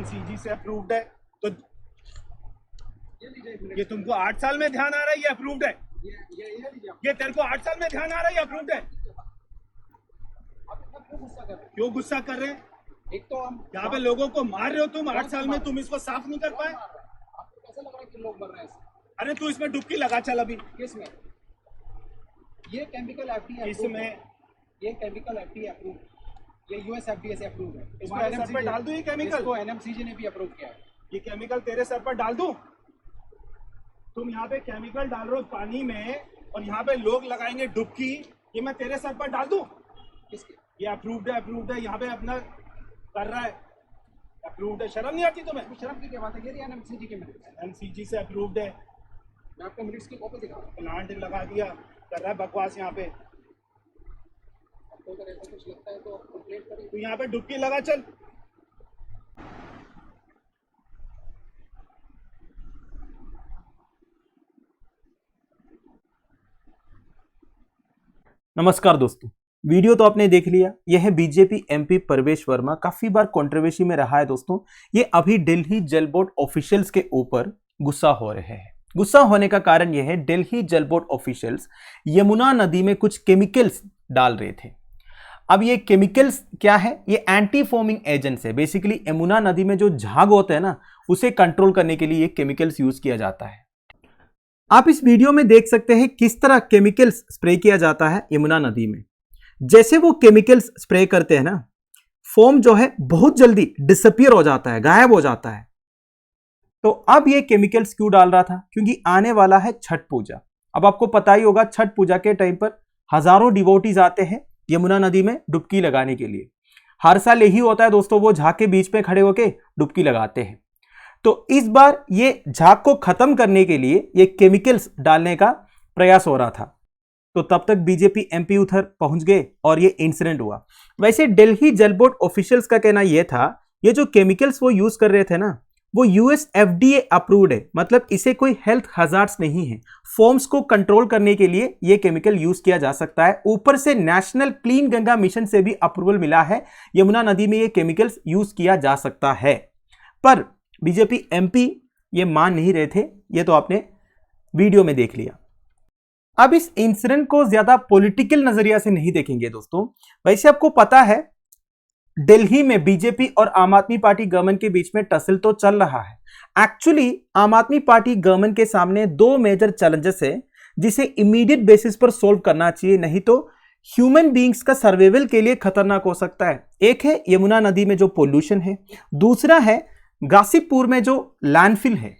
NMCG से approved है। तो ये तुमको 8 साल में ध्यान आ रहा है ये अप्रूव्ड है? ये तेरे को 8 साल में ध्यान आ रहा है ये अप्रूव्ड है? क्यों गुस्सा कर रहे हैं? एक तो हम यहाँ पे लोगों को मार रहे हो तुम, 8 साल में तुम इसको साफ नहीं कर पाए। आपको कैसा लग रहा है कि लोग मर रहे हैं? अरे तू इसमें डुबकी लगा चल अभी। किस में? ये केमिकल एफडीए इसमें ये केमिकल एफडीए अप्रूव, ये यूएस एफडीए से अप्रूव है। इसको तुम्हारे सर पे डाल दूं ये केमिकल? इसको एनएमसीजी ने भी अप्रूव किया है। ये केमिकल तेरे सर पर डाल दूं? तुम यहाँ पे केमिकल डाल रहे हो पानी में और यहाँ पे लोग लगाएंगे डुबकी, ये मैं तेरे सर पर डाल दूं? किसके? ये अप्रूव्ड है यहाँ पे अपना कर रहा है, अप्रूव्ड है। शर्म नहीं आती तुम्हें? शर्म की क्या बात है? ये एनएमसीजी के मिनट्स, एनएमसीजी से अप्रूव्ड है। मैं आपको मिनट्स की कॉपी दिखा रहा हूँ। प्लांट लगा दिया, कर रहा है बकवास यहाँ पे। आपको अगर ऐसा कुछ लगता है तो कंप्लेंट करिए। तू यहाँ पे डुबकी लगा चल। नमस्कार दोस्तों, वीडियो तो आपने देख लिया। यह है बीजेपी एमपी परवेश वर्मा, काफी बार कंट्रोवर्सी में रहा है दोस्तों। ये अभी दिल्ली जल बोर्ड ऑफिशियल्स के ऊपर गुस्सा हो रहे हैं। गुस्सा होने का कारण यह है, दिल्ली जल बोर्ड ऑफिशियल्स यमुना नदी में कुछ केमिकल्स डाल रहे थे। अब ये केमिकल्स क्या है? ये एंटी फोमिंग एजेंट्स है। बेसिकली यमुना नदी में जो झाग होता है ना, उसे कंट्रोल करने के लिए ये केमिकल्स यूज किया जाता है। आप इस वीडियो में देख सकते हैं किस तरह केमिकल्स स्प्रे किया जाता है यमुना नदी में। जैसे वो केमिकल्स स्प्रे करते हैं ना, फोम जो है बहुत जल्दी डिसअपियर हो जाता है, गायब हो जाता है। तो अब ये केमिकल्स क्यों डाल रहा था? क्योंकि आने वाला है छठ पूजा। अब आपको पता ही होगा, छठ पूजा के टाइम पर हजारों डिवोटीज आते हैं यमुना नदी में डुबकी लगाने के लिए। हर साल यही होता है दोस्तों, वो झाग के बीच में खड़े होकर डुबकी लगाते हैं। तो इस बार ये झाग को खत्म करने के लिए ये केमिकल्स डालने का प्रयास हो रहा था। तो तब तक बीजेपी एमपी उधर पहुंच गए और ये इंसिडेंट हुआ। वैसे दिल्ली जल बोर्ड ऑफिशियल्स का कहना यह था, ये जो केमिकल्स वो यूज कर रहे थे ना, वो यूएस एफडीए अप्रूव्ड है। मतलब इसे कोई हेल्थ हजार्ड्स नहीं है। फॉर्म्स को कंट्रोल करने के लिए ये केमिकल यूज किया जा सकता है। ऊपर से नेशनल क्लीन गंगा मिशन से भी अप्रूवल मिला है, यमुना नदी में ये केमिकल्स यूज किया जा सकता है। पर बीजेपी एमपी ये मान नहीं रहे थे। ये तो आपने वीडियो में देख लिया। अब इस इंसिडेंट को ज्यादा पॉलिटिकल नजरिया से नहीं देखेंगे दोस्तों। वैसे आपको पता है, दिल्ली में बीजेपी और आम आदमी पार्टी गवर्नमेंट के बीच में टसल तो चल रहा है। एक्चुअली आम आदमी पार्टी गवर्नमेंट के सामने दो मेजर चैलेंजेस है, जिसे इमीडिएट बेसिस पर सोल्व करना चाहिए, नहीं तो ह्यूमन बींग्स का सर्वाइवल के लिए खतरनाक हो सकता है। एक है यमुना नदी में जो पोल्यूशन है, दूसरा है गाजीपुर में जो लैंडफिल है।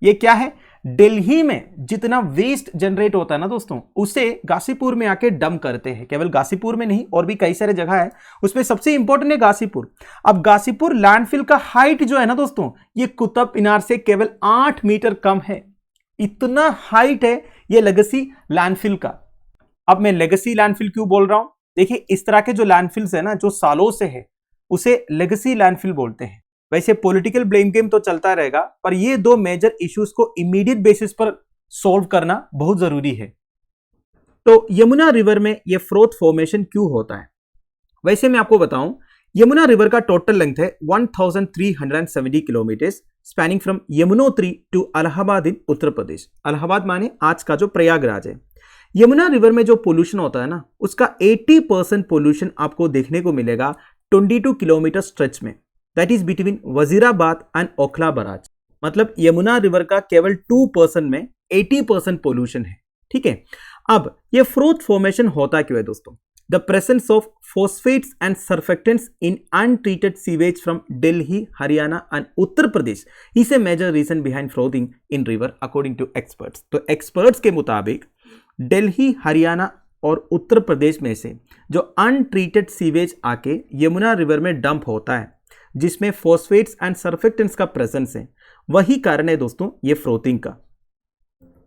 ये क्या है? दिल्ली में जितना वेस्ट जनरेट होता है ना दोस्तों, उसे गाजीपुर में आके डंप करते हैं। केवल गाजीपुर में नहीं, और भी कई सारे जगह है, उसमें सबसे इंपॉर्टेंट है गाजीपुर। अब गाजीपुर लैंडफिल का हाइट जो है ना दोस्तों, ये कुतुब मीनार से केवल 8 मीटर कम है। इतना हाइट है ये लेगेसी लैंडफिल का। अब मैं लेगेसी लैंडफिल क्यों बोल रहा हूं? देखिए, इस तरह के जो लैंडफिल्स है ना, जो सालों से है, उसे लेगेसी लैंडफिल बोलते हैं। वैसे पॉलिटिकल ब्लेम गेम तो चलता रहेगा, पर ये दो मेजर इश्यूज को इमीडिएट बेसिस पर सॉल्व करना बहुत जरूरी है। तो यमुना रिवर में ये फ्रोथ फॉर्मेशन क्यों होता है? वैसे मैं आपको बताऊं, यमुना रिवर का टोटल लेंथ है 1370 kilometre, spanning from Yamunotri to Allahabad in Uttar Pradesh. Allahabad माने आज का जो प्रयागराज है। यमुना रिवर में जो पोल्यूशन होता है ना, उसका 80% पोल्यूशन आपको देखने को मिलेगा 22 किलोमीटर स्ट्रेच में, that is between Wazirabad and Okhla barrage. मतलब यमुना रिवर का केवल 2% में 80% पोल्यूशन है। ठीक है, अब ये फ्रोथ फॉर्मेशन होता क्यों है दोस्तों? The presence of phosphates and surfactants in untreated sewage from Delhi, Haryana and Uttar Pradesh is a major reason behind frothing in river according to experts. तो एक्सपर्ट्स के मुताबिक दिल्ली, हरियाणा और उत्तर प्रदेश में से जो अनट्रीटेड सीवेज आके यमुना रिवर में डंप होता है, जिसमें फॉस्फेट्स एंड सर्फेक्टेंट्स का प्रेजेंस है, वही कारण है दोस्तों ये फ्रोथिंग का।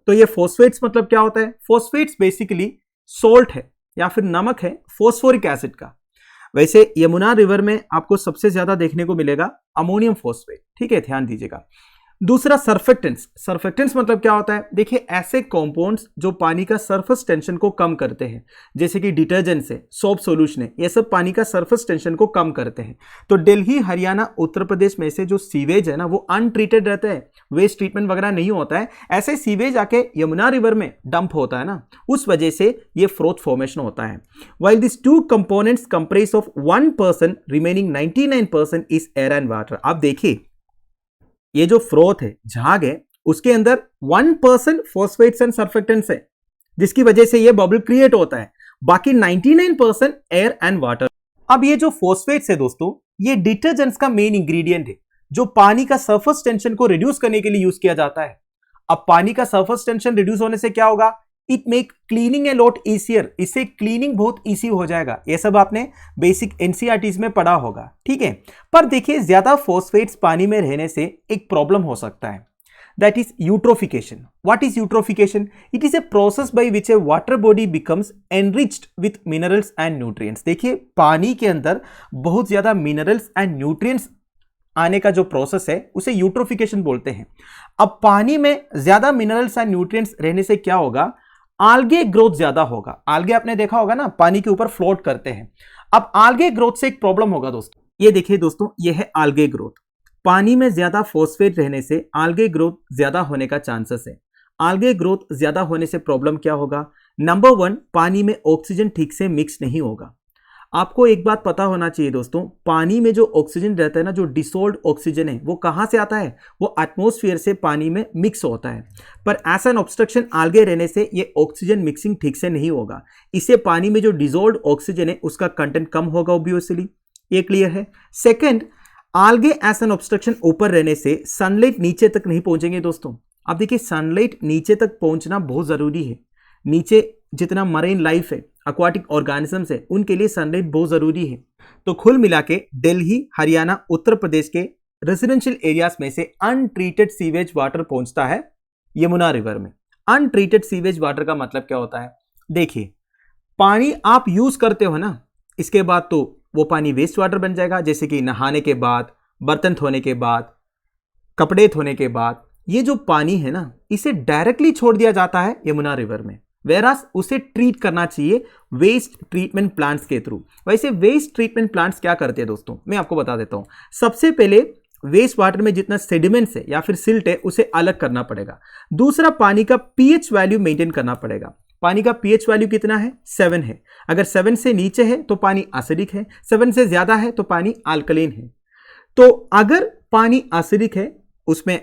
तो ये फॉस्फेट्स मतलब क्या होता है? फॉस्फेट्स बेसिकली सोल्ट है या फिर नमक है फॉस्फोरिक एसिड का। वैसे यमुना रिवर में आपको सबसे ज्यादा देखने को मिलेगा अमोनियम फॉस्फेट। ठीक है, ध्यान दीजिएगा। दूसरा सर्फेक्टेंट्स। सर्फेक्टेंट्स मतलब क्या होता है, देखिए ऐसे कंपाउंड्स जो पानी का सरफेस टेंशन को कम करते हैं, जैसे कि डिटर्जेंट्स है, सोप सॉल्यूशन है, ये सब पानी का सरफेस टेंशन को कम करते हैं। तो दिल्ली, हरियाणा, उत्तर प्रदेश में से जो सीवेज है ना वो अनट्रीटेड रहता है, वेस्ट ट्रीटमेंट वगैरह नहीं होता है। ऐसे सीवेज आके यमुना रिवर में डंप होता है ना, उस वजह से ये फ्रोथ फॉर्मेशन होता है। While this two components comprise of 1% remaining 99% is air and water. आप देखिए ये जो फ्रोथ है, झाग है, उसके अंदर 1% फॉस्फेट्स एंड सर्फेक्टेंट्स है, जिसकी वजह से ये बबल क्रिएट होता है। बाकी 99% एयर एंड वाटर। अब ये जो फॉस्फेट्स है दोस्तों, ये डिटर्जेंट्स का मेन इंग्रेडिएंट है जो पानी का सरफेस टेंशन को रिड्यूस करने के लिए यूज किया जाता है। अब पानी का सरफेस टेंशन रिड्यूस होने से क्या होगा, it make cleaning a lot easier, इससे क्लीनिंग बहुत इजी हो जाएगा। ये सब आपने बेसिक एनसीईआरटीज में पढ़ा होगा, ठीक है। पर देखिए ज्यादा फॉस्फेट्स पानी में रहने से एक प्रॉब्लम हो सकता है, that is eutrophication. What is eutrophication? It is a process by which A water body becomes enriched with minerals and nutrients. देखिए पानी के अंदर बहुत ज्यादा मिनरल्स एंड न्यूट्रिएंट्स आने का जो प्रोसेस है उसे यूट्रोफिकेशन बोलते हैं। अब पानी में ज्यादा मिनरल्स एंड न्यूट्रिएंट्स रहने से क्या होगा, आल्गे ग्रोथ ज्यादा होगा। आल्गे आपने देखा होगा ना, पानी के ऊपर फ्लोट करते हैं। अब आल्गे ग्रोथ से एक प्रॉब्लम होगा दोस्तों, ये देखिए दोस्तों, ये है आल्गे ग्रोथ। पानी में ज्यादा फॉस्फेट रहने से आल्गे ग्रोथ ज्यादा होने का चांसेस है। आल्गे ग्रोथ ज्यादा होने से प्रॉब्लम क्या होगा, नंबर 1, पानी में ऑक्सीजन ठीक से मिक्स नहीं होगा। आपको एक बात पता होना चाहिए दोस्तों, पानी में जो ऑक्सीजन रहता है ना, जो डिसॉल्व्ड ऑक्सीजन है, वो कहाँ से आता है, वो एटमॉस्फेयर से पानी में मिक्स होता है। पर ऐसा एन ऑब्स्ट्रक्शन आल्गे रहने से ये ऑक्सीजन मिक्सिंग ठीक से नहीं होगा, इससे पानी में जो डिसॉल्व्ड ऑक्सीजन है उसका कंटेंट कम होगा ऑब्वियसली। ये क्लियर है। सेकेंड, आल्गे एस एन ऑब्स्ट्रक्शन ऊपर रहने से सनलाइट नीचे तक नहीं पहुंचेंगे दोस्तों। अब देखिए सनलाइट नीचे तक पहुंचना बहुत जरूरी है। नीचे जितना मरीन लाइफ है, एक्वाटिक ऑर्गेनिजम्स है, उनके लिए सनलाइट बहुत जरूरी है। तो कुल मिला के दिल्ली, हरियाणा, उत्तर प्रदेश के रेजिडेंशियल एरियाज में से अनट्रीटेड सीवेज वाटर पहुंचता है यमुना रिवर में। अनट्रीटेड सीवेज वाटर का मतलब क्या होता है, देखिए पानी आप यूज करते हो ना, इसके बाद तो वो पानी वेस्ट वाटर बन जाएगा, जैसे कि नहाने के बाद, बर्तन धोने के बाद, कपड़े धोने के बाद। ये जो पानी है ना, इसे डायरेक्टली छोड़ दिया जाता है यमुना रिवर में, वेरास उसे ट्रीट करना चाहिए वेस्ट ट्रीटमेंट प्लांट्स के थ्रू। वैसे वेस्ट ट्रीटमेंट प्लांट्स क्या करते हैं दोस्तों, मैं आपको बता देता हूं। सबसे पहले वेस्ट वाटर में जितना सेडिमेंट्स है या फिर सिल्ट है उसे अलग करना पड़ेगा। दूसरा, पानी का पीएच वैल्यू मेंटेन करना पड़ेगा। पानी का पीएच वैल्यू कितना है, 7 है। अगर 7 से नीचे है तो पानी एसिडिक है, 7 से ज्यादा है तो पानी अल्कलीन है। तो अगर पानी एसिडिक है उसमें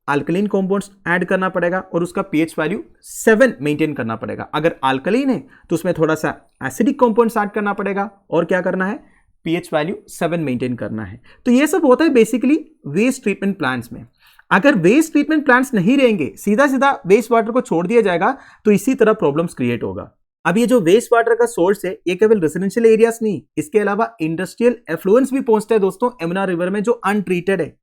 अल्कलीन कंपाउंड्स ऐड करना पड़ेगा और उसका पीएच वैल्यू 7 मेंटेन करना पड़ेगा। अगर अल्कलीन है तो उसमें थोड़ा सा एसिडिक कंपाउंड्स ऐड करना पड़ेगा और क्या करना है, पीएच वैल्यू 7 मेंटेन करना है। तो ये सब होता है बेसिकली वेस्ट ट्रीटमेंट प्लांट्स में। अगर वेस्ट ट्रीटमेंट प्लांट्स नहीं रहेंगे, सीधा सीधा वेस्ट वाटर को छोड़ दिया जाएगा, तो इसी तरह प्रॉब्लम्स क्रिएट होगा। अब ये जो वेस्ट वाटर का सोर्स है ये केवल रेजिडेंशियल एरियाज नहीं, इसके अलावा इंडस्ट्रियल एफ्लुएंस भी पहुंचता है दोस्तों यमुना रिवर में जो अनट्रीटेड है।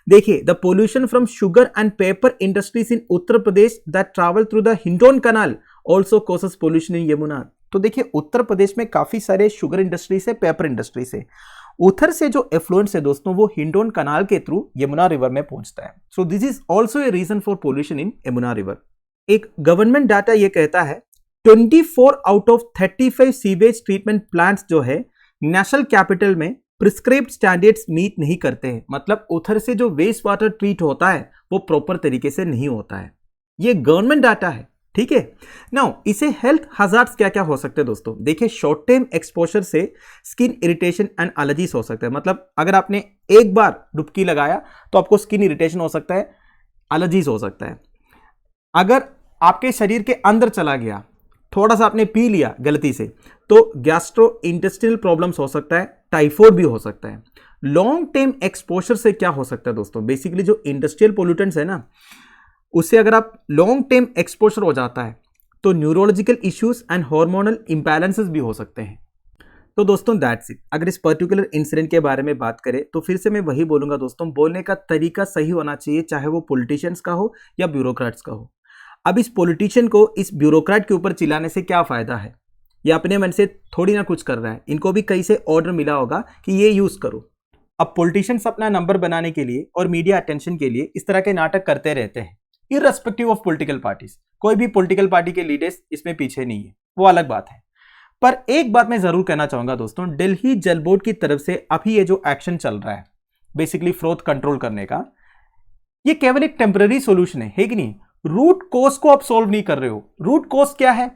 देखिए, the pollution from sugar and paper industries in Uttar Pradesh that travel through the Hindon canal also causes pollution in Yamuna. तो देखिए उत्तर प्रदेश में काफी सारे शुगर इंडस्ट्रीज है, पेपर इंडस्ट्रीज है, उधर से जो एफ्लुएंस है दोस्तों वो हिंडोन कैनाल के थ्रू यमुना रिवर में पहुंचता है। So this is also a reason for pollution in Yamuna river. एक गवर्नमेंट डाटा ये कहता है 24 out of 35 sewage treatment plants जो है नेशनल कैपिटल में प्रिस्क्राइब्ड स्टैंडर्ड्स मीट नहीं करते हैं। मतलब उधर से जो वेस्ट वाटर ट्रीट होता है वो प्रॉपर तरीके से नहीं होता है। ये गवर्नमेंट डाटा है, ठीक है। नाउ इसे हेल्थ हजार्ड्स क्या क्या हो सकते हैं दोस्तों, देखिए शॉर्ट टर्म एक्सपोजर से स्किन इरिटेशन एंड एलर्जीज हो सकते हैं। मतलब अगर आपने एक बार डुबकी लगाया तो आपको स्किन इरिटेशन हो सकता है, एलर्जीज हो सकता है। अगर आपके शरीर के अंदर चला गया, थोड़ा सा आपने पी लिया गलती से, तो गैस्ट्रो इंटेस्टिनल प्रॉब्लम्स हो सकता है, टाइफाइड भी हो सकता है। लॉन्ग टर्म एक्सपोजर से क्या हो सकता है दोस्तों, बेसिकली जो इंडस्ट्रियल पोल्यूटेंट्स है ना, उससे अगर आप लॉन्ग टर्म एक्सपोजर हो जाता है तो neurological issues and hormonal imbalances भी हो सकते हैं। तो दोस्तों दैट्स इट। अगर इस पर्टिकुलर इंसिडेंट के बारे में बात करें तो फिर से मैं वही बोलूंगा दोस्तों, बोलने का तरीका सही होना चाहिए, चाहे वो पॉलिटिशियंस का हो या ब्यूरोक्रेट्स का हो। अब इस पॉलिटिशियन को इस ब्यूरोक्रेट के ऊपर चिल्लाने से क्या फायदा है, ये अपने मन से थोड़ी ना कुछ कर रहा है, इनको भी कहीं से ऑर्डर मिला होगा कि ये यूज करो। अब पॉलिटिशियंस अपना नंबर बनाने के लिए और मीडिया अटेंशन के लिए इस तरह के नाटक करते रहते हैं, इररेस्पेक्टिव ऑफ पॉलिटिकल पार्टीज। कोई भी पॉलिटिकल पार्टी के लीडर्स इसमें पीछे नहीं है, वो अलग बात है। पर एक बात मैं जरूर कहना चाहूंगा दोस्तों, दिल्ली जल बोर्ड की तरफ से अभी ये जो एक्शन चल रहा है बेसिकली फ्रोथ कंट्रोल करने का, ये केवल एक टेम्पररी सॉल्यूशन है कि नहीं? रूट कॉज को आप सॉल्व नहीं कर रहे हो। रूट कॉज क्या है?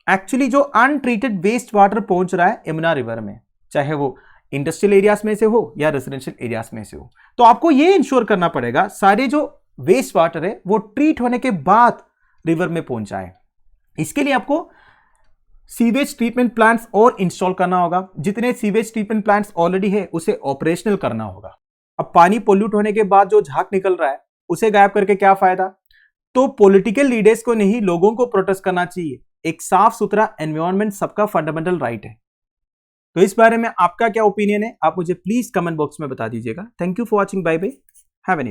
एक्चुअली जो अनट्रीटेड वेस्ट वाटर पहुंच रहा है यमुना रिवर में, चाहे वो इंडस्ट्रियल एरियाज में से हो या रेजिडेंशियल एरियाज में से हो, तो आपको ये इंश्योर करना पड़ेगा सारे जो वेस्ट वाटर है वो ट्रीट होने के बाद रिवर में पहुंच जाए। इसके लिए आपको सीवेज ट्रीटमेंट प्लांट्स और इंस्टॉल करना होगा। जितने सीवेज ट्रीटमेंट प्लांट्स ऑलरेडी है उसे ऑपरेशनल करना होगा। अब पानी पोल्यूट होने के बाद जो झाग निकल रहा है उसे गायब करके क्या फायदा? तो पॉलिटिकल लीडर्स को नहीं, लोगों को प्रोटेस्ट करना चाहिए। एक साफ सुथरा एनवायरनमेंट सबका फंडामेंटल राइट है। तो इस बारे में आपका क्या ओपिनियन है, आप मुझे प्लीज कमेंट बॉक्स में बता दीजिएगा। Thank you for watching, bye bye, have a nice day.